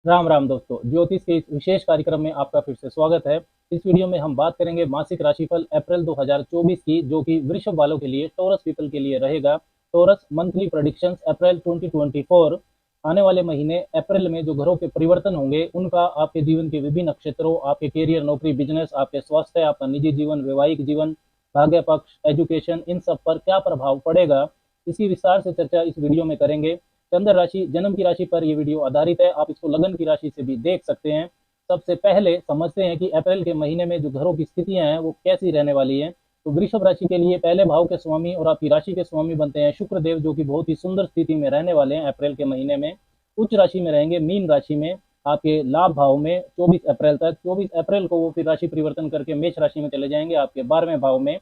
राम राम दोस्तों, ज्योतिष के इस विशेष कार्यक्रम में आपका फिर से स्वागत है। इस वीडियो में हम बात करेंगे मासिक राशिफल अप्रैल 2024 की, जो कि वृषभ वालों के लिए, टॉरस पीपल के लिए रहेगा। टॉरस मंथली प्रेडिक्शंस अप्रैल 2024। आने वाले महीने अप्रैल में जो ग्रहों के परिवर्तन होंगे उनका आपके जीवन के विभिन्न नक्षत्रों, आपके करियर, नौकरी, बिजनेस, आपके स्वास्थ्य, आपका निजी जीवन, वैवाहिक जीवन, भाग्य पक्ष, एजुकेशन, इन सब पर क्या प्रभाव पड़ेगा, इसी विस्तार से चर्चा इस वीडियो में करेंगे। चंद्र राशि, जन्म की राशि पर यह वीडियो आधारित है। आप इसको लगन की राशि से भी देख सकते हैं। सबसे पहले समझते हैं कि अप्रैल के महीने में जो ग्रहों की स्थितियां हैं वो कैसी रहने वाली हैं। तो वृषभ राशि के लिए पहले भाव के स्वामी और आपकी राशि के स्वामी बनते हैं शुक्र देव, जो कि बहुत ही सुंदर स्थिति में रहने वाले हैं अप्रैल के महीने में। उच्च राशि में रहेंगे मीन राशि में, आपके लाभ भाव में 24 अप्रैल तक। 24 अप्रैल को वो फिर राशि परिवर्तन करके मेष राशि में चले जाएंगे, आपके 12वें भाव में।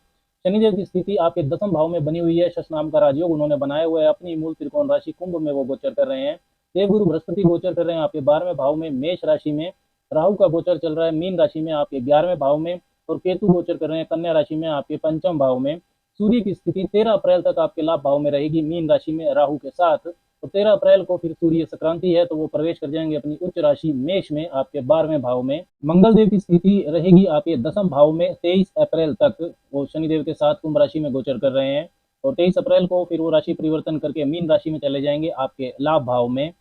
शनिदेव की स्थिति आपके 10वें भाव में बनी हुई है। शश नाम का राजयोग उन्होंने बनाया हुआ है। अपनी मूल त्रिकोण राशि कुंभ में वो गोचर कर रहे हैं। देवगुरु बृहस्पति गोचर कर रहे हैं आपके 12वें भाव में मेष राशि में। राहु का गोचर चल रहा है मीन राशि में आपके 11वें भाव में। और केतु गोचर कर रहे हैं कन्या राशि में आपके 5वें भाव में। सूर्य की स्थिति 13 अप्रैल तक आपके लाभ भाव में रहेगी मीन राशि में राहु के साथ। तो 13 अप्रैल को फिर सूर्य संक्रांति है, तो वो प्रवेश कर जाएंगे अपनी उच्च राशि मेष में आपके 12वें भाव में। मंगल देव की स्थिति रहेगी आपके 10वें भाव में 23 अप्रैल तक। वो शनिदेव के साथ कुंभ राशि में गोचर कर रहे हैं। और 23 अप्रैल को फिर वो राशि परिवर्तन करके मीन राशि में चले जाएंगे आपके लाभ भाव में।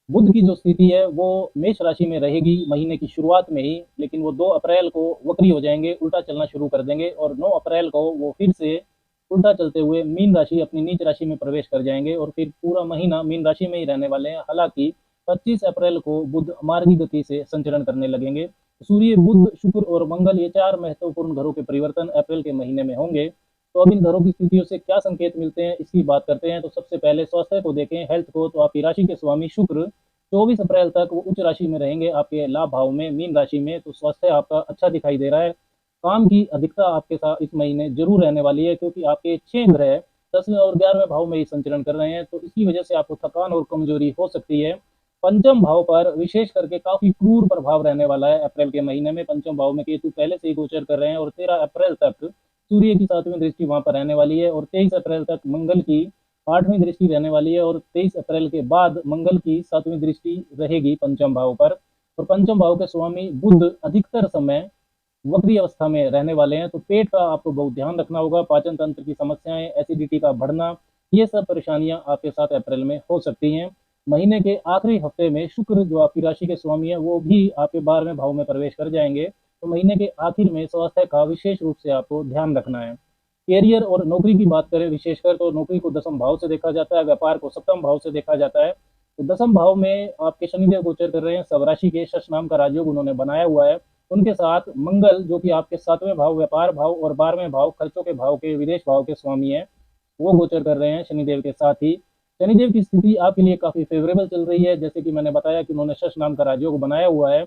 बुध की जो स्थिति है वो मेष राशि में रहेगी महीने की शुरुआत में ही, लेकिन वो 2 अप्रैल को वक्री हो जाएंगे, उल्टा चलना शुरू कर देंगे। और 9 अप्रैल को वो फिर से उल्टा चलते हुए मीन राशि, अपनी नीच राशि में प्रवेश कर जाएंगे और फिर पूरा महीना मीन राशि में ही रहने वाले हैं। हालांकि 25 अप्रैल को बुध मार्गी गति से संचरण करने लगेंगे। सूर्य, बुध, शुक्र और मंगल, ये 4 महत्वपूर्ण ग्रहों के परिवर्तन अप्रैल के महीने में होंगे। तो अब इन ग्रहों की स्थितियों से क्या संकेत मिलते हैं, इसकी बात करते हैं। तो सबसे पहले स्वास्थ्य को देखें, हेल्थ को। तो आपकी राशि के स्वामी शुक्र 24 अप्रैल तक वो उच्च राशि में रहेंगे आपके लाभ भाव में मीन राशि में। तो स्वास्थ्य आपका अच्छा दिखाई दे रहा है। काम की अधिकता आपके साथ इस महीने जरूर रहने वाली है, क्योंकि आपके 6 ग्रह 10वें और 11वें भाव में ही संचरण कर रहे हैं। तो इसकी वजह से आपको थकान और कमजोरी हो सकती है। पंचम भाव पर विशेष करके काफी क्रूर प्रभाव रहने वाला है अप्रैल के महीने में। पंचम भाव में केतु पहले से ही गोचर कर रहे हैं और 13 अप्रैल तक सूर्य की 7वीं दृष्टि वहां पर रहने वाली है। और 23 अप्रैल तक मंगल की 8वीं दृष्टि रहने वाली है। और 23 अप्रैल के बाद मंगल की 7वीं दृष्टि रहेगी पंचम भाव पर। और पंचम भाव के स्वामी बुध अधिकतर समय वक्री अवस्था में रहने वाले हैं। तो पेट का आपको बहुत ध्यान रखना होगा। पाचन तंत्र की समस्याएं, एसिडिटी का बढ़ना, ये सब परेशानियां आपके साथ अप्रैल में हो सकती हैं। महीने के आखिरी हफ्ते में शुक्र, जो आपकी राशि के स्वामी है, वो भी आपके 12वें भाव में प्रवेश कर जाएंगे। तो महीने के आखिर में स्वास्थ्य का विशेष रूप से आपको ध्यान रखना है। कैरियर और नौकरी की बात करें विशेषकर, तो नौकरी को 10वें भाव से देखा जाता है, व्यापार को 7वें भाव से देखा जाता है। तो 10वें भाव में आपके शनिदेव गोचर कर रहे हैं। सब राशि के शश नाम का राजयोग उन्होंने बनाया हुआ है। उनके साथ मंगल, जो कि आपके 7वें भाव व्यापार भाव और 12वें भाव खर्चों के भाव के, विदेश भाव के स्वामी है, वो गोचर कर रहे हैं शनिदेव के साथ ही। शनिदेव की स्थिति आपके लिए काफी फेवरेबल चल रही है। जैसे कि मैंने बताया कि उन्होंने शश नाम का राजयोग बनाया हुआ है।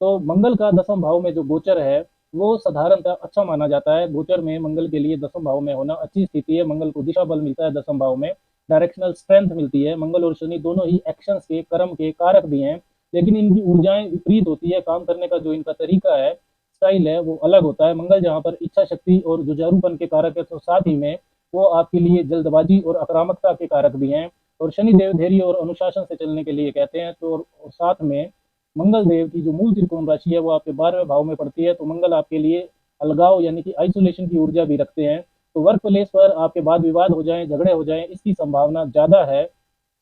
तो मंगल का 10वें भाव में जो गोचर है वो साधारणतः अच्छा माना जाता है। गोचर में मंगल के लिए 10वें भाव में होना अच्छी स्थिति है। मंगल को दिशा बल मिलता है 10वें भाव में, डायरेक्शनल स्ट्रेंथ मिलती है। मंगल और शनि दोनों ही एक्शंस के, कर्म के कारक भी हैं, लेकिन इनकी ऊर्जाएं विपरीत होती है। काम करने का जो इनका तरीका है, स्टाइल है, वो अलग होता है। मंगल जहाँ पर इच्छा शक्ति और जुझारूपन के कारक है, तो साथ ही में वो आपके लिए जल्दबाजी और आक्रामकता के कारक भी हैं। और शनि देव धैर्य और अनुशासन से चलने के लिए कहते हैं। तो और साथ में मंगल देव की जो मूल त्रिकोण राशि है वो आपके 12वें भाव में पड़ती है। तो मंगल आपके लिए अलगाव यानी कि आइसोलेशन की ऊर्जा भी रखते हैं। तो वर्क प्लेस पर आपके वाद विवाद हो जाए, झगड़े हो जाए, इसकी संभावना ज्यादा है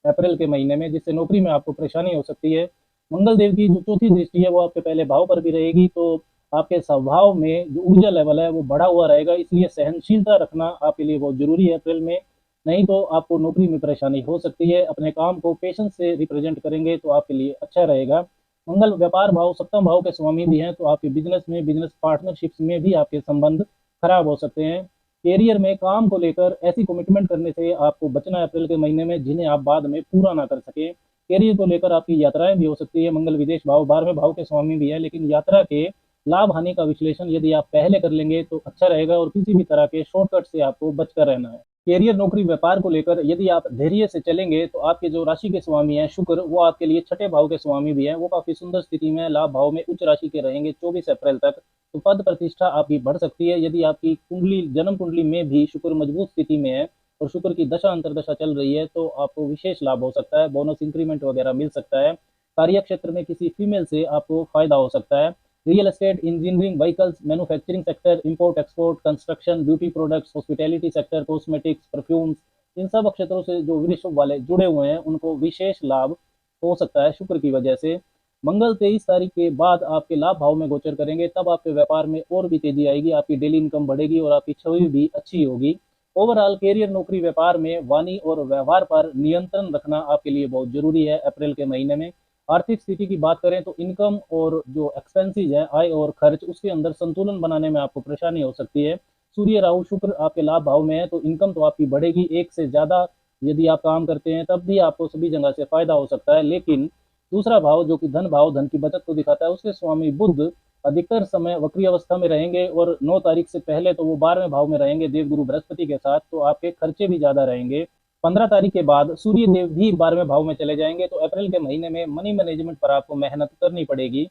अप्रैल के महीने में, जिससे नौकरी में आपको परेशानी हो सकती है। मंगल देव की जो चौथी दृष्टि है वो आपके पहले भाव पर भी रहेगी। तो आपके स्वभाव में जो ऊर्जा लेवल है वो बढ़ा हुआ रहेगा, इसलिए सहनशीलता रखना आपके लिए बहुत जरूरी है अप्रैल में। नहीं तो आपको नौकरी में परेशानी हो सकती है। अपने काम को पेशेंस से रिप्रेजेंट करेंगे तो आपके लिए अच्छा रहेगा। मंगल व्यापार भाव 7वें भाव के स्वामी भी हैं, तो आपके बिजनेस में, बिजनेस पार्टनरशिप्स में भी आपके संबंध खराब हो सकते हैं। कैरियर में काम को लेकर ऐसी कमिटमेंट करने से आपको बचना है अप्रैल के महीने में, जिन्हें आप बाद में पूरा ना कर सके। कैरियर को लेकर आपकी यात्राएं भी हो सकती है। मंगल विदेश भाव 12वें भाव के स्वामी भी है, लेकिन यात्रा के लाभ हानि का विश्लेषण यदि आप पहले कर लेंगे तो अच्छा रहेगा। और किसी भी तरह के शॉर्टकट से आपको बचकर रहना है। कैरियर, नौकरी, व्यापार को लेकर यदि आप धैर्य से चलेंगे तो आपके जो राशि के स्वामी हैं शुक्र, वो आपके लिए 6ठे भाव के स्वामी भी हैं। वो काफी सुंदर स्थिति में लाभ भाव में उच्च राशि के रहेंगे 24 अप्रैल तक। तो पद प्रतिष्ठा आपकी बढ़ सकती है। यदि आपकी कुंडली, जन्म कुंडली में भी शुक्र मजबूत स्थिति में है और शुक्र की दशा अंतरदशा चल रही है, तो आपको विशेष लाभ हो सकता है। बोनस इंक्रीमेंट वगैरह मिल सकता है। कार्य क्षेत्र में किसी फीमेल से आपको फायदा हो सकता है। Real estate, engineering, vehicles, manufacturing sector, import export, construction, beauty products, hospitality sector, cosmetics, perfumes, इन सब क्षेत्रों से जो वृषभ वाले जुड़े हुए हैं उनको विशेष लाभ हो सकता है शुक्र की वजह से। मंगल 23 तारीख के बाद आपके लाभ भाव में गोचर करेंगे, तब आपके व्यापार में और भी तेजी आएगी, आपकी डेली इनकम बढ़ेगी और आपकी छवि भी अच्छी होगी। ओवरऑल कैरियर, नौकरी, व्यापार में वाणी और व्यवहार पर नियंत्रण रखना आपके लिए बहुत जरूरी है अप्रैल के महीने में। आर्थिक स्थिति की बात करें तो इनकम और जो एक्सपेंसेस है, आय और खर्च, उसके अंदर संतुलन बनाने में आपको परेशानी हो सकती है। सूर्य, राहु, शुक्र आपके लाभ भाव में है तो इनकम तो आपकी बढ़ेगी, एक से ज्यादा यदि आप काम करते हैं तब भी आपको सभी जगह से फायदा हो सकता है। लेकिन दूसरा भाव जो कि धन भाव, धन की बचत को दिखाता है, उसके स्वामी बुध अधिकतर समय वक्री अवस्था में रहेंगे और 9 तारीख से पहले तो वो 12वें भाव में रहेंगे देवगुरु बृहस्पति के साथ, तो आपके खर्चे भी ज्यादा रहेंगे। 15 तारीख के बाद सूर्य देव भी 12वें भाव में चले जाएंगे, तो अप्रैल के महीने में मनी मैनेजमेंट पर आपको मेहनत करनी पड़ेगी।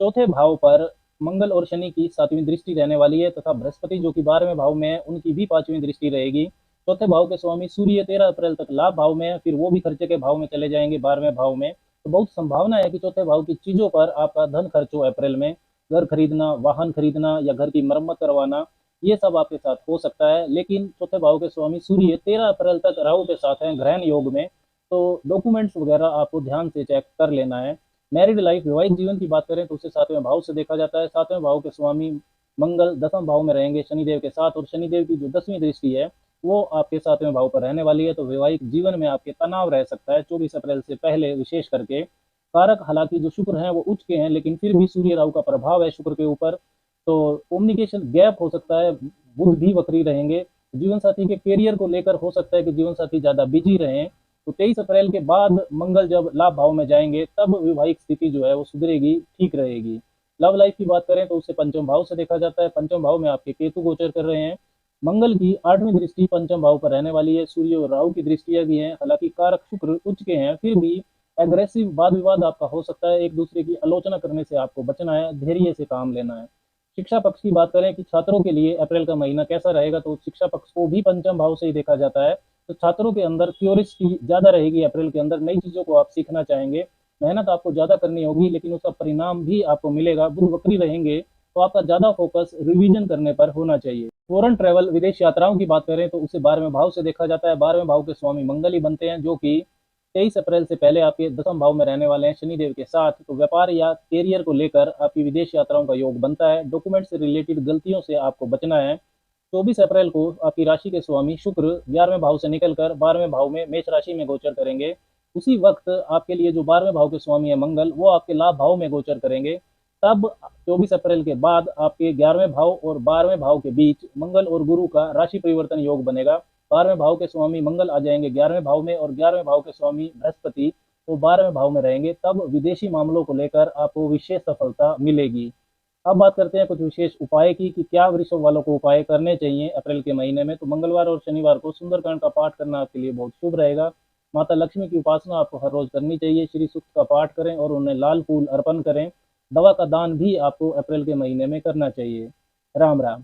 चौथे भाव पर मंगल और शनि की 7वीं दृष्टि रहने वाली है तथा बृहस्पति जो कि 12वें भाव में है उनकी भी 5वीं दृष्टि रहेगी। चौथे भाव के स्वामी सूर्य 13 अप्रैल तक लाभ भाव में है, फिर वो भी खर्चे के भाव में चले जाएंगे 12वें भाव में। तो बहुत संभावना है कि चौथे भाव की चीजों पर आपका धन खर्च हो अप्रैल में, घर खरीदना, वाहन खरीदना या घर की मरम्मत करवाना, ये सब आपके साथ हो सकता है। लेकिन चौथे भाव के स्वामी सूर्य 13 अप्रैल तक राहु के साथ हैं ग्रहण योग में, तो डॉक्यूमेंट्स वगैरह आपको ध्यान से चेक कर लेना है। मैरिड लाइफ, वैवाहिक जीवन की बात करें तो उसे 7वें भाव से देखा जाता है। 7वें भाव के स्वामी मंगल 10वें भाव में रहेंगे शनिदेव के साथ, और शनिदेव की जो 10वीं दृष्टि है वो आपके 7वें भाव पर रहने वाली है, तो वैवाहिक जीवन में आपके तनाव रह सकता है 24 अप्रैल से पहले विशेष करके। कारक हालांकि जो शुक्र हैं वो उच्च के हैं, लेकिन फिर भी सूर्य राहु का प्रभाव है शुक्र के ऊपर, तो कम्युनिकेशन गैप हो सकता है, बुध भी वक्री रहेंगे। जीवन साथी के करियर को लेकर हो सकता है कि जीवन साथी ज्यादा बिजी रहें। तो 23 अप्रैल के बाद मंगल जब लाभ भाव में जाएंगे तब वैवाहिक स्थिति जो है वो सुधरेगी, ठीक रहेगी। लव लाइफ की बात करें तो उसे पंचम भाव से देखा जाता है। पंचम भाव में आपके केतु गोचर कर रहे हैं। मंगल की 8वीं दृष्टि पंचम भाव पर रहने वाली है। सूर्य और राहु की दृष्टियां भी हैं, हालांकि कारक शुक्र उच्च के हैं, फिर भी एग्रेसिव वाद विवाद आपका हो सकता है, एक दूसरे की आलोचना करने से आपको बचना है, धैर्य से काम लेना है। शिक्षा पक्ष की बात करें कि छात्रों के लिए अप्रैल का महीना कैसा रहेगा, तो शिक्षा पक्ष को भी पंचम भाव से ही देखा जाता है। तो छात्रों के अंदर क्यूरियोसिटी ज्यादा रहेगी अप्रैल के अंदर, नई चीजों को आप सीखना चाहेंगे, मेहनत आपको ज्यादा करनी होगी, लेकिन उसका परिणाम भी आपको मिलेगा। बुध वक्री रहेंगे तो आपका ज्यादा फोकस रिवीजन करने पर होना चाहिए। फॉरेन ट्रेवल, विदेश यात्राओं की बात करें तो उसे 12वें भाव से देखा जाता है। 12वें भाव के स्वामी मंगल ही बनते हैं, जो कि 23 अप्रैल से पहले आपके 10वें भाव में रहने वाले हैं शनिदेव के साथ। तो व्यापार या कैरियर को लेकर आपकी विदेश यात्राओं का योग बनता है। डॉक्यूमेंट से रिलेटेड गलतियों से आपको बचना है। 24 अप्रैल को आपकी राशि के स्वामी शुक्र 11वें भाव से निकलकर 12वें भाव में मेष राशि में गोचर करेंगे। उसी वक्त आपके लिए जो 12वें भाव के स्वामी है मंगल, वो आपके लाभ भाव में गोचर करेंगे। तब 24 अप्रैल के बाद आपके 11वें भाव और 12वें भाव के बीच मंगल और गुरु का राशि परिवर्तन योग बनेगा। 12वें भाव के स्वामी मंगल आ जाएंगे 11वें भाव में, और 11वें भाव के स्वामी बृहस्पति तो 12वें भाव में रहेंगे। तब विदेशी मामलों को लेकर आपको विशेष सफलता मिलेगी। अब बात करते हैं कुछ विशेष उपाय की कि क्या वृषभ वालों को उपाय करने चाहिए अप्रैल के महीने में। तो मंगलवार और शनिवार को सुंदरकांड का पाठ करना आपके लिए बहुत शुभ रहेगा। माता लक्ष्मी की उपासना आपको हर रोज करनी चाहिए। श्री सूक्त का पाठ करें और उन्हें लाल फूल अर्पण करें। दवा का दान भी आपको अप्रैल के महीने में करना चाहिए। राम राम।